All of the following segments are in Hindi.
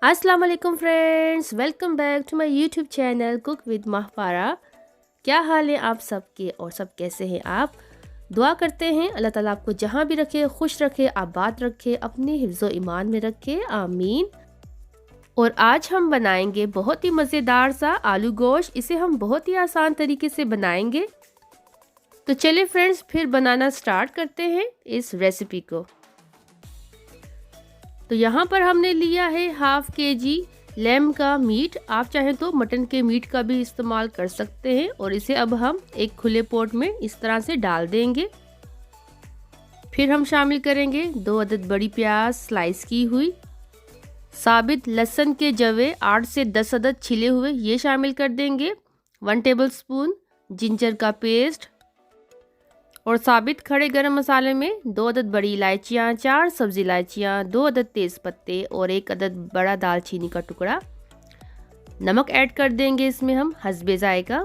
अस्सलाम वालेकुम friends, welcome back to my YouTube channel cook with Mahpara. क्या हाल है आप सबके और सब कैसे हैं आप? दुआ करते हैं अल्लाह ताला आपको जहाँ भी रखे खुश रखे, आबाद रखे, अपने हिफ्ज़ो ईमान में रखे, आमीन। और आज हम बनाएंगे बहुत ही मज़ेदार सा आलू गोश्त। इसे हम बहुत ही आसान तरीके से बनाएंगे। तो चलिए फ्रेंड्स, फिर बनाना स्टार्ट करते हैं इस रेसिपी को। तो यहाँ पर हमने लिया है हाफ केजी लैम्ब का मीट। आप चाहें तो मटन के मीट का भी इस्तेमाल कर सकते हैं। और इसे अब हम एक खुले पॉट में इस तरह से डाल देंगे। फिर हम शामिल करेंगे 2 अदद बड़ी प्याज स्लाइस की हुई, साबित लहसुन के जवे 8 से 10 अदद छिले हुए ये शामिल कर देंगे, 1 टेबलस्पून जिंजर का पेस्ट, और साबित खड़े गरम मसाले में 2 अदद बड़ी इलायचियाँ, 4 सब्ज़ी इलायचियाँ, 2 अदद तेज़ पत्ते और 1 अदद बड़ा दालचीनी का टुकड़ा। नमक ऐड कर देंगे इसमें हम हस्बे जायका,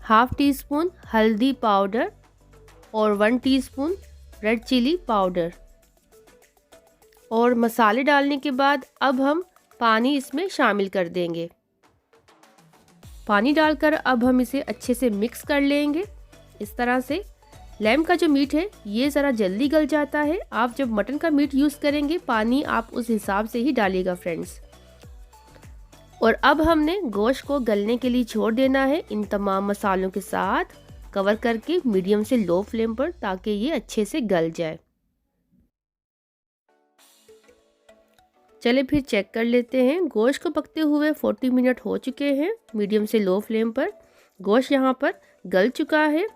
हाफ टी स्पून हल्दी पाउडर और 1 टीस्पून रेड चिली पाउडर। और मसाले डालने के बाद अब हम पानी इसमें शामिल कर देंगे। पानी डालकर अब हम इसे अच्छे से मिक्स कर लेंगे। इस तरह से लैम्ब का जो मीट है ये ज़रा जल्दी गल जाता है। आप जब मटन का मीट यूज़ करेंगे पानी आप उस हिसाब से ही डालिएगा फ्रेंड्स। और अब हमने गोश्त को गलने के लिए छोड़ देना है इन तमाम मसालों के साथ, कवर करके मीडियम से लो फ्लेम पर, ताकि ये अच्छे से गल जाए। चले फिर चेक कर लेते हैं। गोश्त को पकते हुए 40 मिनट हो चुके हैं मीडियम से लो फ्लेम पर। गोश्त यहाँ पर गल चुका है।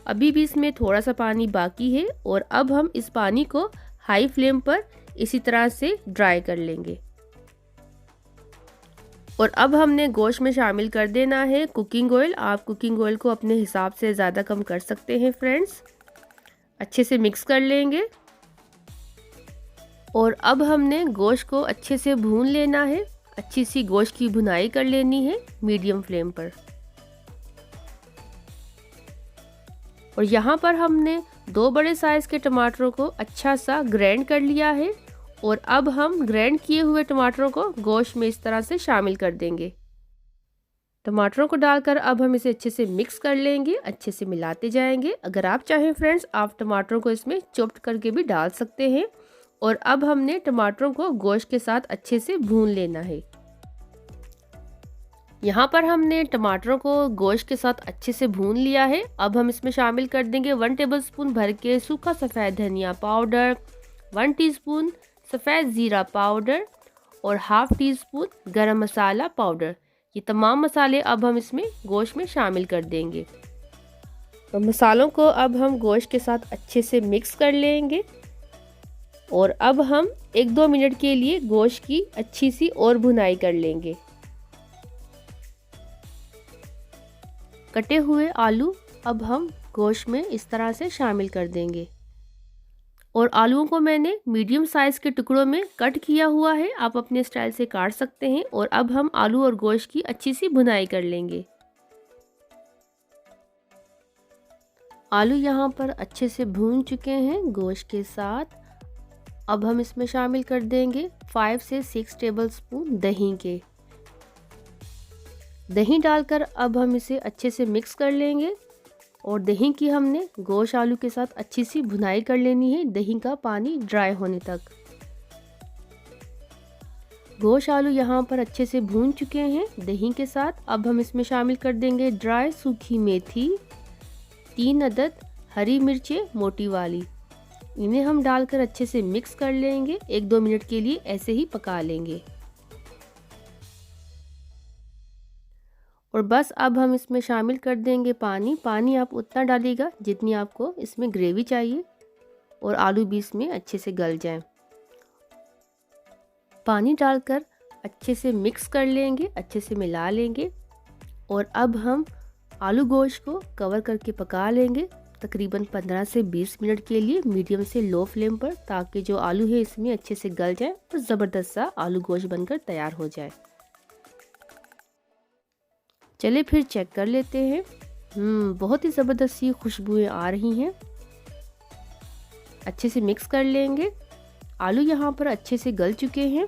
अभी भी इसमें थोड़ा सा पानी बाकी है और अब हम इस पानी को हाई फ्लेम पर इसी तरह से ड्राई कर लेंगे। और अब हमने गोश्त में शामिल कर देना है कुकिंग ऑयल। आप कुकिंग ऑयल को अपने हिसाब से ज़्यादा कम कर सकते हैं फ्रेंड्स। अच्छे से मिक्स कर लेंगे। और अब हमने गोश्त को अच्छे से भून लेना है। अच्छी सी गोश्त की भुनाई कर लेनी है मीडियम फ्लेम पर। और यहाँ पर हमने 2 बड़े साइज़ के टमाटरों को अच्छा सा ग्राइंड कर लिया है। और अब हम ग्राइंड किए हुए टमाटरों को गोश्त में इस तरह से शामिल कर देंगे। टमाटरों को डालकर अब हम इसे अच्छे से मिक्स कर लेंगे, अच्छे से मिलाते जाएंगे। अगर आप चाहें फ्रेंड्स आप टमाटरों को इसमें चॉप्ड करके भी डाल सकते हैं। और अब हमने टमाटरों को गोश्त के साथ अच्छे से भून लेना है। यहाँ पर हमने टमाटरों को गोश्त के साथ अच्छे से भून लिया है। अब हम इसमें शामिल कर देंगे 1 टेबलस्पून भर के सूखा सफ़ेद धनिया पाउडर, 1 टीस्पून सफ़ेद ज़ीरा पाउडर और हाफ टी स्पून गरम मसाला पाउडर। ये तमाम मसाले अब हम इसमें गोश्त में शामिल कर देंगे। तो मसालों को अब हम गोश्त के साथ अच्छे से मिक्स कर लेंगे। और अब हम 1-2 मिनट के लिए गोश्त की अच्छी सी और भुनाई कर लेंगे। कटे हुए आलू अब हम गोश्त में इस तरह से शामिल कर देंगे। और आलूओं को मैंने मीडियम साइज़ के टुकड़ों में कट किया हुआ है, आप अपने स्टाइल से काट सकते हैं। और अब हम आलू और गोश्त की अच्छी सी भुनाई कर लेंगे। आलू यहाँ पर अच्छे से भून चुके हैं गोश्त के साथ। अब हम इसमें शामिल कर देंगे 5 से 6 टेबलस्पून दही के। दही डालकर अब हम इसे अच्छे से मिक्स कर लेंगे। और दही की हमने गोश्त आलू के साथ अच्छी सी भुनाई कर लेनी है, दही का पानी ड्राई होने तक। गोश्त आलू यहाँ पर अच्छे से भून चुके हैं दही के साथ। अब हम इसमें शामिल कर देंगे ड्राई सूखी मेथी, 3 अदद हरी मिर्चें मोटी वाली। इन्हें हम डालकर अच्छे से मिक्स कर लेंगे। 1-2 मिनट के लिए ऐसे ही पका लेंगे। और बस अब हम इसमें शामिल कर देंगे पानी। पानी आप उतना डालिएगा जितनी आपको इसमें ग्रेवी चाहिए और आलू भी इसमें अच्छे से गल जाएं। पानी डालकर अच्छे से मिक्स कर लेंगे, अच्छे से मिला लेंगे। और अब हम आलू गोश्त को कवर करके पका लेंगे तकरीबन 15 से 20 मिनट के लिए मीडियम से लो फ्लेम पर, ताकि जो आलू है इसमें अच्छे से गल जाए और ज़बरदस्त सा आलू गोश्त बनकर तैयार हो जाए। चलिए फिर चेक कर लेते हैं। बहुत ही ज़बरदस्त सी खुशबुएं आ रही हैं। अच्छे से मिक्स कर लेंगे। आलू यहाँ पर अच्छे से गल चुके हैं।